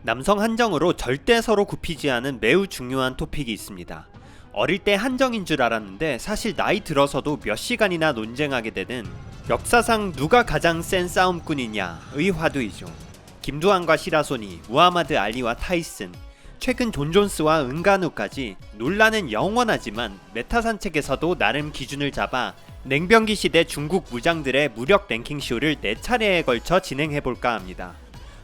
남성 한정으로 절대 서로 굽히지 않은 매우 중요한 토픽이 있습니다. 어릴 때 한정인 줄 알았는데 사실 나이 들어서도 몇 시간이나 논쟁하게 되는 역사상 누가 가장 센 싸움꾼이냐의 화두이죠. 김두한과 시라소니, 무하마드 알리와 타이슨, 최근 존 존스와 은간우까지 논란은 영원하지만 메타 산책에서도 나름 기준을 잡아 냉병기 시대 중국 무장들의 무력 랭킹쇼를 4차례에 걸쳐 진행해볼까 합니다.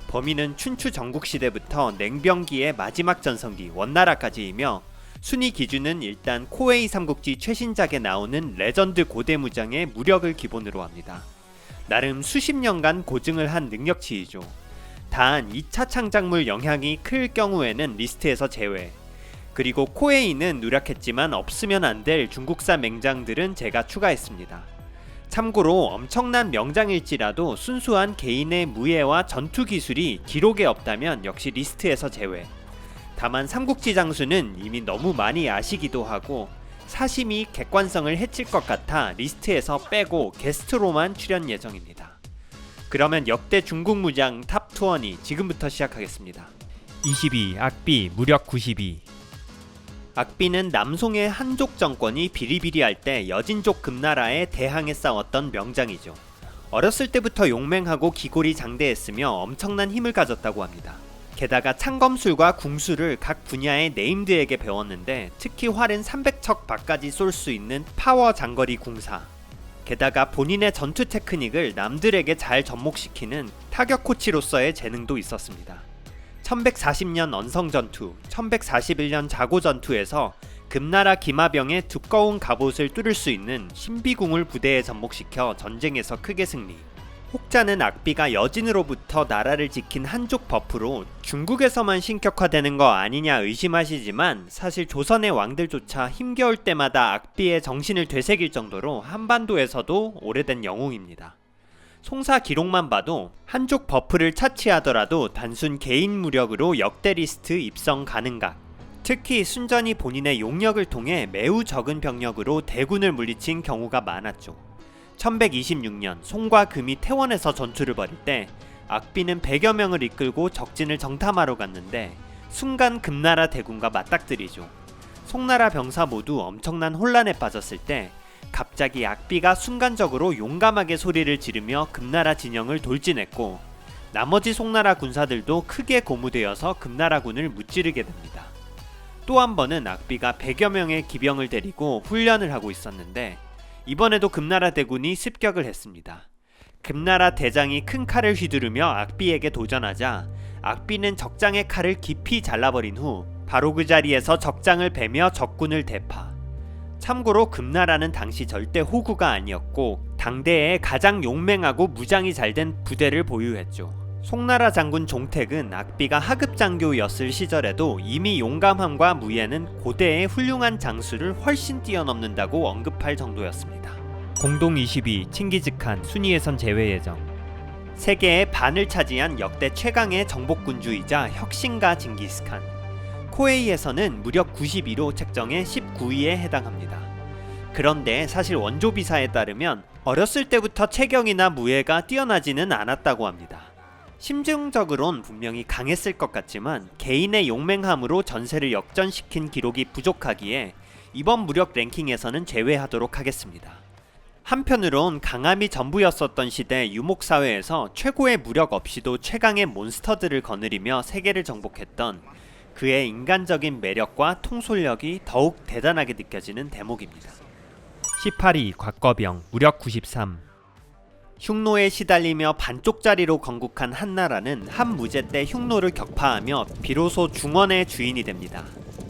범위는 춘추 전국시대부터 냉병기의 마지막 전성기 원나라까지이며 순위 기준은 일단 코웨이 삼국지 최신작에 나오는 레전드 고대무장의 무력을 기본으로 합니다. 나름 수십 년간 고증을 한 능력치이죠. 단 2차 창작물 영향이 클 경우에는 리스트에서 제외. 그리고 코웨이는 누락했지만 없으면 안 될 중국산 맹장들은 제가 추가했습니다. 참고로 엄청난 명장일지라도 순수한 개인의 무예와 전투 기술이 기록에 없다면 역시 리스트에서 제외. 다만 삼국지 장수는 이미 너무 많이 아시기도 하고 사심이 객관성을 해칠 것 같아 리스트에서 빼고 게스트로만 출연 예정입니다. 그러면 역대 중국 무장 탑20 지금부터 시작하겠습니다. 22. 악비 무력 92. 악비는 남송의 한족 정권이 비리비리할 때 여진족 금나라에 대항해 싸웠던 명장이죠. 어렸을 때부터 용맹하고 기골이 장대했으며 엄청난 힘을 가졌다고 합니다. 게다가 창검술과 궁술을 각 분야의 네임드에게 배웠는데 특히 활은 300척 밖까지 쏠 수 있는 파워 장거리 궁사, 게다가 본인의 전투 테크닉을 남들에게 잘 접목시키는 타격 코치로서의 재능도 있었습니다. 1140년 언성전투, 1141년 자고전투에서 금나라 기마병의 두꺼운 갑옷을 뚫을 수 있는 신비궁을 부대에 접목시켜 전쟁에서 크게 승리. 혹자는 악비가 여진으로부터 나라를 지킨 한족 버프로 중국에서만 신격화되는 거 아니냐 의심하시지만 사실 조선의 왕들조차 힘겨울 때마다 악비의 정신을 되새길 정도로 한반도에서도 오래된 영웅입니다. 송사 기록만 봐도 한족 버프를 차치하더라도 단순 개인 무력으로 역대 리스트 입성 가능각. 특히 순전히 본인의 용력을 통해 매우 적은 병력으로 대군을 물리친 경우가 많았죠. 1126년 송과 금이 태원에서 전투를 벌일 때 악비는 100여 명을 이끌고 적진을 정탐하러 갔는데 순간 금나라 대군과 맞닥뜨리죠. 송나라 병사 모두 엄청난 혼란에 빠졌을 때 갑자기 악비가 순간적으로 용감하게 소리를 지르며 금나라 진영을 돌진했고 나머지 송나라 군사들도 크게 고무되어서 금나라군을 무찌르게 됩니다. 또 한 번은 악비가 100여 명의 기병을 데리고 훈련을 하고 있었는데 이번에도 금나라 대군이 습격을 했습니다. 금나라 대장이 큰 칼을 휘두르며 악비에게 도전하자 악비는 적장의 칼을 깊이 잘라버린 후 바로 그 자리에서 적장을 베며 적군을 대파. 참고로 금나라는 당시 절대 호구가 아니었고 당대에 가장 용맹하고 무장이 잘된 부대를 보유했죠. 송나라 장군 종택은 악비가 하급 장교였을 시절에도 이미 용감함과 무예는 고대의 훌륭한 장수를 훨씬 뛰어넘는다고 언급할 정도였습니다. 공동 22 칭기즈칸 순위에선 제외 예정. 세계의 반을 차지한 역대 최강의 정복군주이자 혁신가 징기스칸. 코웨이에서는 무력 92로 책정해 19위에 해당합니다. 그런데 사실 원조 비사에 따르면 어렸을 때부터 체격이나 무예가 뛰어나지는 않았다고 합니다. 심증적으론 분명히 강했을 것 같지만 개인의 용맹함으로 전세를 역전시킨 기록이 부족하기에 이번 무력 랭킹에서는 제외하도록 하겠습니다. 한편으론 강함이 전부였었던 시대 유목사회에서 최고의 무력 없이도 최강의 몬스터들을 거느리며 세계를 정복했던 그의 인간적인 매력과 통솔력이 더욱 대단하게 느껴지는 대목입니다. 18위 곽거병 무력 93. 흉노에 시달리며 반쪽짜리로 건국한 한나라는 한무제 때 흉노를 격파하며 비로소 중원의 주인이 됩니다.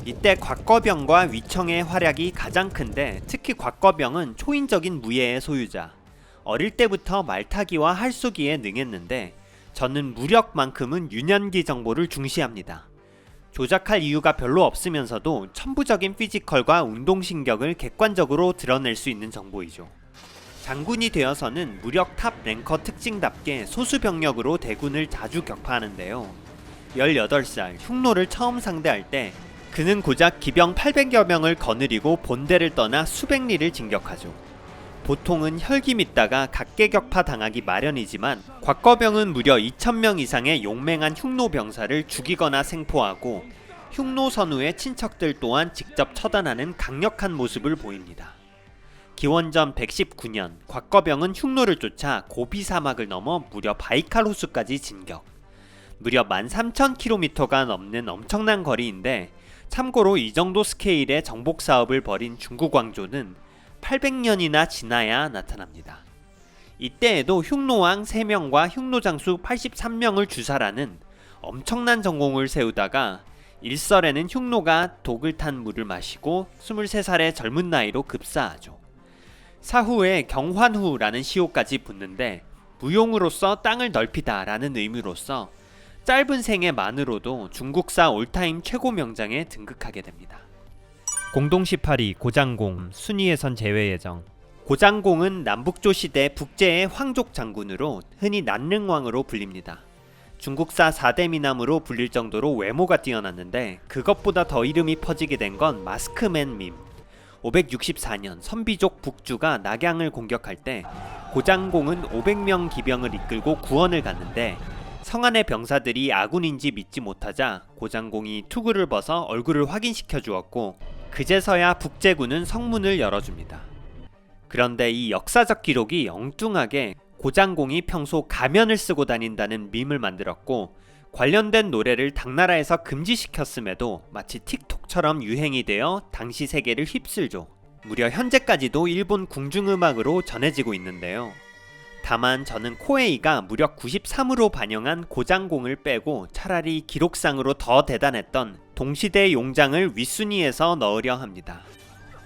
이때 곽거병과 위청의 활약이 가장 큰데 특히 곽거병은 초인적인 무예의 소유자. 어릴 때부터 말타기와 할쏘기에 능했는데 저는 무력만큼은 유년기 정보를 중시합니다. 조작할 이유가 별로 없으면서도 천부적인 피지컬과 운동신경을 객관적으로 드러낼 수 있는 정보이죠. 장군이 되어서는 무력 탑 랭커 특징답게 소수병력으로 대군을 자주 격파하는데요. 18살 흉노를 처음 상대할 때 그는 고작 기병 800여 명을 거느리고 본대를 떠나 수백 리를 진격하죠. 보통은 혈기 믿다가 각계격파 당하기 마련이지만 곽거병은 무려 2,000명 이상의 용맹한 흉노 병사를 죽이거나 생포하고 흉노 선우의 친척들 또한 직접 처단하는 강력한 모습을 보입니다. 기원전 119년 곽거병은 흉노를 쫓아 고비 사막을 넘어 무려 바이칼 호수까지 진격. 무려 13,000km가 넘는 엄청난 거리인데, 참고로 이 정도 스케일의 정복 사업을 벌인 중국 왕조는 800년이나 지나야 나타납니다. 이때에도 흉노왕 3명과 흉노장수 83명을 주살하는 엄청난 전공을 세우다가 일설에는 흉노가 독을 탄 물을 마시고 23살의 젊은 나이로 급사하죠. 사후에 경환후라는 시호까지 붙는데, 무용으로서 땅을 넓히다 라는 의미로서 짧은 생애만으로도 중국사 올타임 최고 명장에 등극하게 됩니다. 공동 18위 고장공 순위에선 제외 예정. 고장공은 남북조 시대 북제의 황족 장군으로 흔히 난릉왕으로 불립니다. 중국사 4대 미남으로 불릴 정도로 외모가 뛰어났는데, 그것보다 더 이름이 퍼지게 된 건 마스크맨 밈. 564년 선비족 북주가 낙양을 공격할 때 고장공은 500명 기병을 이끌고 구원을 갔는데, 성안의 병사들이 아군인지 믿지 못하자 고장공이 투구를 벗어 얼굴을 확인시켜 주었고, 그제서야 북제군은 성문을 열어줍니다. 그런데 이 역사적 기록이 엉뚱하게 고장공이 평소 가면을 쓰고 다닌다는 밈을 만들었고, 관련된 노래를 당나라에서 금지시켰음에도 마치 틱톡처럼 유행이 되어 당시 세계를 휩쓸죠. 무려 현재까지도 일본 궁중음악으로 전해지고 있는데요. 다만 저는 코에이가 무려 93으로 반영한 고장공을 빼고 차라리 기록상으로 더 대단했던 동시대 용장을 윗순위에서 넣으려 합니다.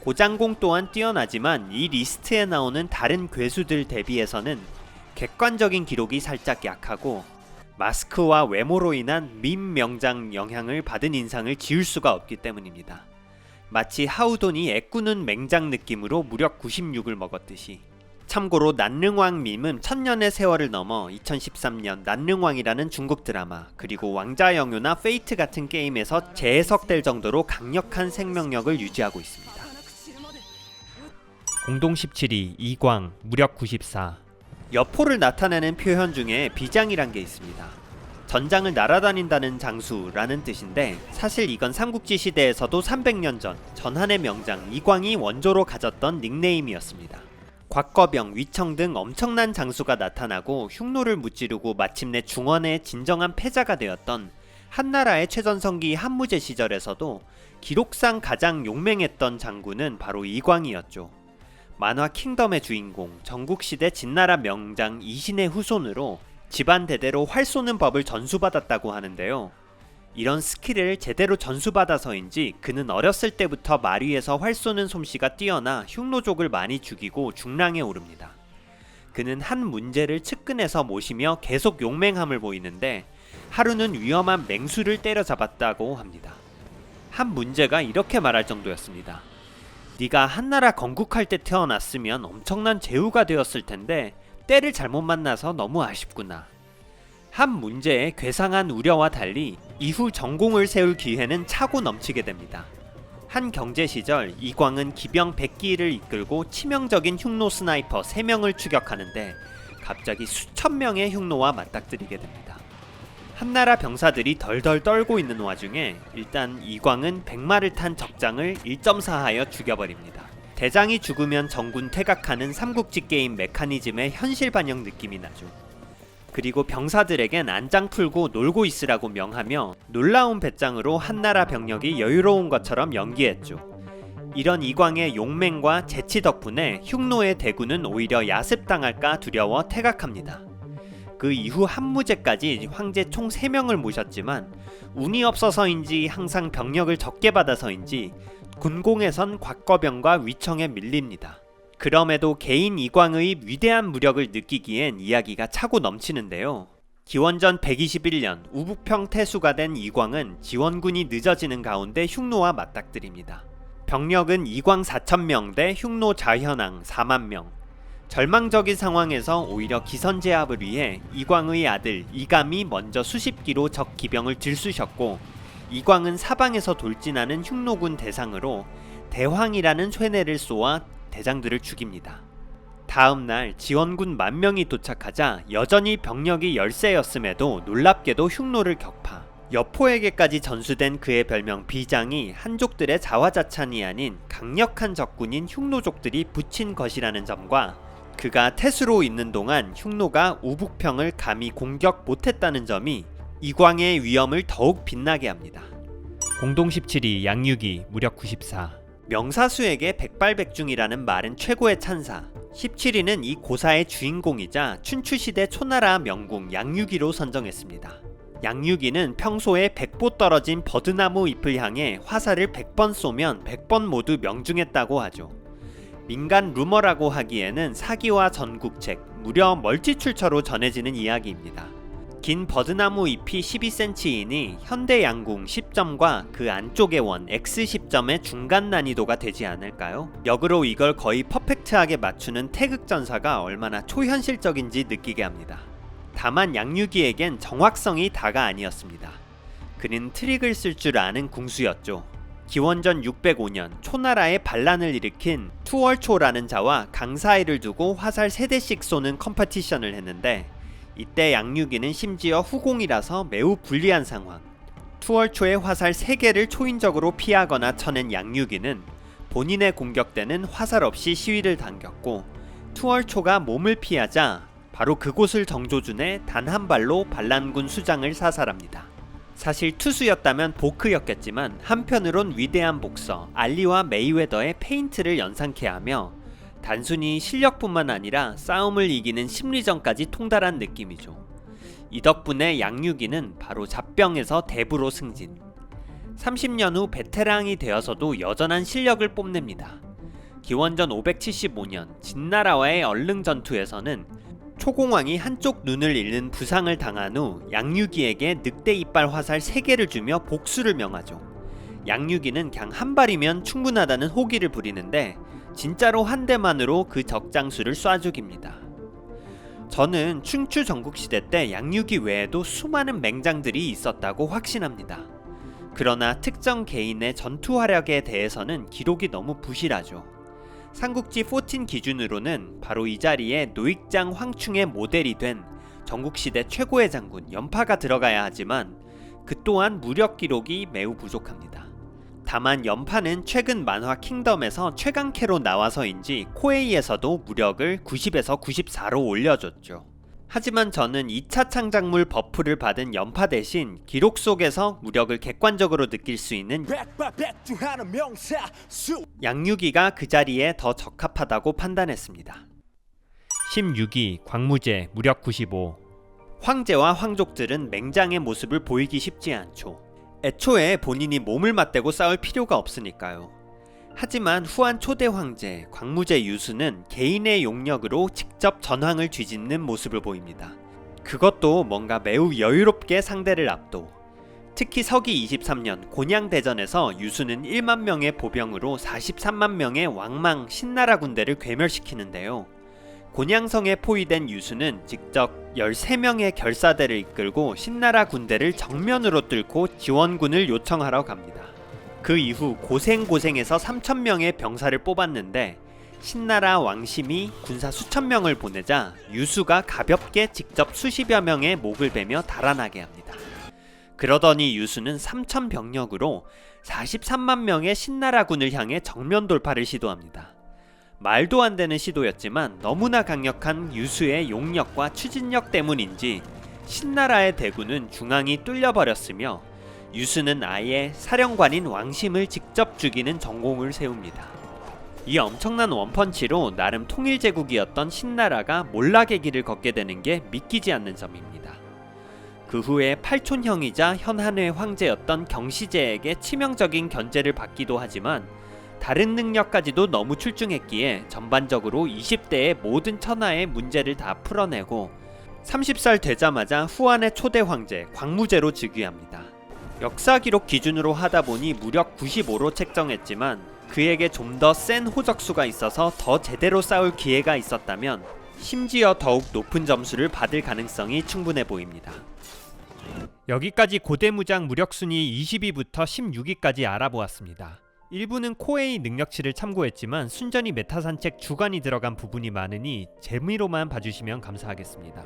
고장공 또한 뛰어나지만 이 리스트에 나오는 다른 괴수들 대비해서는 객관적인 기록이 살짝 약하고, 마스크와 외모로 인한 밈 명장 영향을 받은 인상을 지울 수가 없기 때문입니다. 마치 하우돈이 애꾸는 맹장 느낌으로 무려 96을 먹었듯이. 참고로 난릉왕 밈은 1000년의 세월을 넘어 2013년 난릉왕이라는 중국 드라마, 그리고 왕자영유나 페이트 같은 게임에서 재해석될 정도로 강력한 생명력을 유지하고 있습니다. 공동 17위 이광 무력 94. 여포를 나타내는 표현 중에 비장이란 게 있습니다. 전장을 날아다닌다는 장수라는 뜻인데, 사실 이건 삼국지 시대에서도 300년 전 전한의 명장 이광이 원조로 가졌던 닉네임이었습니다. 곽거병, 위청 등 엄청난 장수가 나타나고 흉노를 무찌르고 마침내 중원의 진정한 패자가 되었던 한나라의 최전성기 한무제 시절에서도 기록상 가장 용맹했던 장군은 바로 이광이었죠. 만화 킹덤의 주인공, 전국시대 진나라 명장 이신의 후손으로 집안 대대로 활 쏘는 법을 전수받았다고 하는데요. 이런 스킬을 제대로 전수받아서인지 그는 어렸을 때부터 말 위에서 활 쏘는 솜씨가 뛰어나 흉노족을 많이 죽이고 중랑에 오릅니다. 그는 한 문제를 측근에서 모시며 계속 용맹함을 보이는데, 하루는 위험한 맹수를 때려잡았다고 합니다. 한 문제가 이렇게 말할 정도였습니다. 네가 한나라 건국할 때 태어났으면 엄청난 제후가 되었을 텐데 때를 잘못 만나서 너무 아쉽구나. 한 문제의 괴상한 우려와 달리 이후 전공을 세울 기회는 차고 넘치게 됩니다. 한 경제 시절 이광은 기병 100기를 이끌고 치명적인 흉노 스나이퍼 3명을 추격하는데, 갑자기 수천 명의 흉노와 맞닥뜨리게 됩니다. 한나라 병사들이 덜덜 떨고 있는 와중에 일단 이광은 100마를 탄 적장을 1.4하여 죽여버립니다. 대장이 죽으면 전군 퇴각하는 삼국지 게임 메커니즘의 현실 반영 느낌이 나죠. 그리고 병사들에겐 안장 풀고 놀고 있으라고 명하며 놀라운 배짱으로 한나라 병력이 여유로운 것처럼 연기했죠. 이런 이광의 용맹과 재치 덕분에 흉노의 대군은 오히려 야습당할까 두려워 퇴각합니다. 그 이후 한무제까지 황제 총 3명을 모셨지만 운이 없어서인지 항상 병력을 적게 받아서인지 군공에선 곽거병과 위청에 밀립니다. 그럼에도 개인 이광의 위대한 무력을 느끼기엔 이야기가 차고 넘치는데요. 기원전 121년 우북평 태수가 된 이광은 지원군이 늦어지는 가운데 흉노와 맞닥뜨립니다. 병력은 이광 4,000명 대 흉노 자현왕 40,000명. 절망적인 상황에서 오히려 기선제압을 위해 이광의 아들 이감이 먼저 수십 기로 적 기병을 들쑤셨고, 이광은 사방에서 돌진하는 흉노군 대상으로 대황이라는 쇠뇌를 쏘아 대장들을 죽입니다. 다음날 지원군 10,000명이 도착하자 여전히 병력이 열세였음에도 놀랍게도 흉노를 격파. 여포에게까지 전수된 그의 별명 비장이 한족들의 자화자찬이 아닌 강력한 적군인 흉노족들이 붙인 것이라는 점과 그가 태수로 있는 동안 흉노가 우북평을 감히 공격 못했다는 점이 이광의 위엄을 더욱 빛나게 합니다. 공동 17위 양유기 무력 94. 명사수에게 백발백중이라는 말은 최고의 찬사. 17위는 이 고사의 주인공이자 춘추시대 초나라 명궁 양유기로 선정했습니다. 양유기는 평소에 100보 떨어진 버드나무 잎을 향해 화살을 100번 쏘면 100번 모두 명중했다고 하죠. 민간 루머라고 하기에는 사기와 전국책, 무려 멀티출처로 전해지는 이야기입니다. 긴 버드나무 잎이 12cm이니 현대 양궁 10점과 그 안쪽의 원 X10점의 중간 난이도가 되지 않을까요? 역으로 이걸 거의 퍼펙트하게 맞추는 태극전사가 얼마나 초현실적인지 느끼게 합니다. 다만 양유기에겐 정확성이 다가 아니었습니다. 그는 트릭을 쓸 줄 아는 궁수였죠. 기원전 605년 초나라에 반란을 일으킨 투월초라는 자와 강사이를 두고 화살 3대씩 쏘는 컴퍼티션을 했는데 이때 양유기는 심지어 후공이라서 매우 불리한 상황. 투월초의 화살 3개를 초인적으로 피하거나 쳐낸 양유기는 본인의 공격대는 화살 없이 시위를 당겼고 투월초가 몸을 피하자 바로 그곳을 정조준해 단 한 발로 반란군 수장을 사살합니다. 사실 투수였다면 보크였겠지만 한편으론 위대한 복서 알리와 메이웨더의 페인트를 연상케 하며 단순히 실력뿐만 아니라 싸움을 이기는 심리전까지 통달한 느낌이죠. 이 덕분에 양유기는 바로 잡병에서 대부로 승진. 30년 후 베테랑이 되어서도 여전한 실력을 뽐냅니다. 기원전 575년 진나라와의 얼릉 전투에서는 초공왕이 한쪽 눈을 잃는 부상을 당한 후 양유기에게 늑대 이빨 화살 3개를 주며 복수를 명하죠. 양유기는 그냥 한 발이면 충분하다는 호기를 부리는데 진짜로 한 대만으로 그 적장수를 쏴 죽입니다. 저는 춘추 전국시대 때 양유기 외에도 수많은 맹장들이 있었다고 확신합니다. 그러나 특정 개인의 전투 화력에 대해서는 기록이 너무 부실하죠. 삼국지 14 기준으로는 바로 이 자리에 노익장 황충의 모델이 된 전국시대 최고의 장군 연파가 들어가야 하지만 그 또한 무력 기록이 매우 부족합니다. 다만 연파는 최근 만화 킹덤에서 최강캐로 나와서인지 코에이에서도 무력을 90에서 94로 올려줬죠. 하지만 저는 2차 창작물 버프를 받은 연파 대신 기록 속에서 무력을 객관적으로 느낄 수 있는 양유기가 그 자리에 더 적합하다고 판단했습니다. 16위 광무제 무력 95. 황제와 황족들은 맹장의 모습을 보이기 쉽지 않죠. 애초에 본인이 몸을 맞대고 싸울 필요가 없으니까요. 하지만 후한 초대 황제 광무제 유수는 개인의 용력으로 직접 전황을 뒤집는 모습을 보입니다. 그것도 뭔가 매우 여유롭게 상대를 압도. 특히 서기 23년 곤양대전에서 유수는 1만 명의 보병으로 43만 명의 왕망 신나라 군대를 괴멸시키는데요. 곤양성에 포위된 유수는 직접 13명의 결사대를 이끌고 신나라 군대를 정면으로 뚫고 지원군을 요청하러 갑니다. 그 이후 고생해서 3,000명의 병사를 뽑았는데 신나라 왕심이 군사 수천 명을 보내자 유수가 가볍게 직접 수십여 명의 목을 베며 달아나게 합니다. 그러더니 유수는 3,000병력으로 43만 명의 신나라 군을 향해 정면 돌파를 시도합니다. 말도 안 되는 시도였지만 너무나 강력한 유수의 용력과 추진력 때문인지 신나라의 대군은 중앙이 뚫려버렸으며 유수는 아예 사령관인 왕심을 직접 죽이는 전공을 세웁니다. 이 엄청난 원펀치로 나름 통일제국이었던 신나라가 몰락의 길을 걷게 되는 게 믿기지 않는 점입니다. 그 후에 팔촌형이자 현한의 황제였던 경시제에게 치명적인 견제를 받기도 하지만 다른 능력까지도 너무 출중했기에 전반적으로 20대의 모든 천하의 문제를 다 풀어내고 30살 되자마자 후한의 초대 황제 광무제로 즉위합니다. 역사 기록 기준으로 하다보니 무력 95로 책정했지만 그에게 좀 더 센 호적수가 있어서 더 제대로 싸울 기회가 있었다면 심지어 더욱 높은 점수를 받을 가능성이 충분해 보입니다. 여기까지 고대무장 무력순위 20위부터 16위까지 알아보았습니다. 일부는 코에이 능력치를 참고했지만 순전히 메타 산책 주관이 들어간 부분이 많으니 재미로만 봐주시면 감사하겠습니다.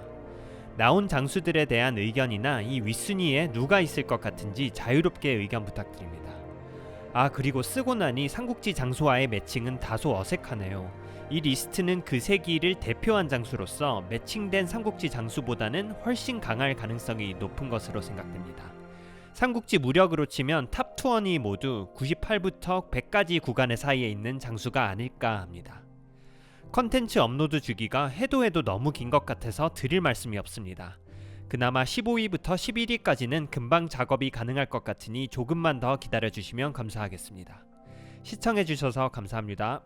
나온 장수들에 대한 의견이나 이 윗순위에 누가 있을 것 같은지 자유롭게 의견 부탁드립니다. 그리고 쓰고 나니 삼국지 장수와의 매칭은 다소 어색하네요. 이 리스트는 그 세기를 대표한 장수로서 매칭된 삼국지 장수보다는 훨씬 강할 가능성이 높은 것으로 생각됩니다. 삼국지 무력으로 치면 탑 투원이 모두 98부터 100까지 구간의 사이에 있는 장수가 아닐까 합니다. 컨텐츠 업로드 주기가 해도 너무 긴 것 같아서 드릴 말씀이 없습니다. 그나마 15위부터 11위까지는 금방 작업이 가능할 것 같으니 조금만 더 기다려주시면 감사하겠습니다. 시청해주셔서 감사합니다.